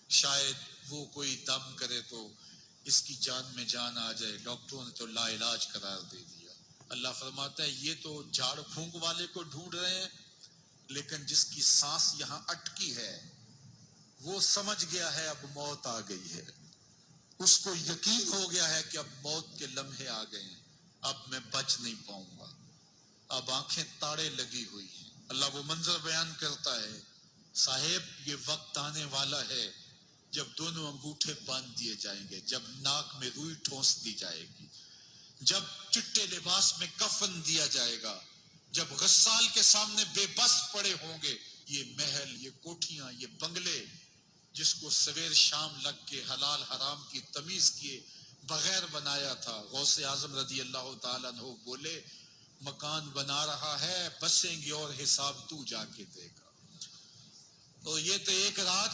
شاید وہ کوئی دم کرے تو اس کی جان میں جان آ جائے، ڈاکٹروں نے تو لا علاج قرار دے دیا۔ اللہ فرماتا ہے یہ تو جھاڑ پھونک والے کو ڈھونڈ رہے ہیں، لیکن جس کی سانس یہاں اٹکی ہے وہ سمجھ گیا ہے اب موت آ گئی ہے، اس کو یقین ہو گیا ہے کہ اب موت کے لمحے آ گئے ہیں، اب میں بچ نہیں پاؤں گا، اب آنکھیں تاڑے لگی ہوئی ہیں۔ اللہ وہ منظر بیان کرتا ہے، صاحب یہ وقت آنے والا ہے جب دونوں انگوٹھے باندھ دیے جائیں گے، جب ناک میں روئی ٹھونس دی جائے گی، جب چٹے لباس میں کفن دیا جائے گا، جب غسال کے سامنے بے بس پڑے ہوں گے۔ یہ محل، یہ کوٹھیاں، یہ بنگلے جس کو سویر شام لگ کے حلال حرام کی تمیز کیے بغیر بنایا تھا، غوث اعظم رضی اللہ تعالیٰ عنہ بولے مکان بنا رہا ہے، بسیں گے اور حساب تو جا کے دے گا۔ تو یہ تو ایک رات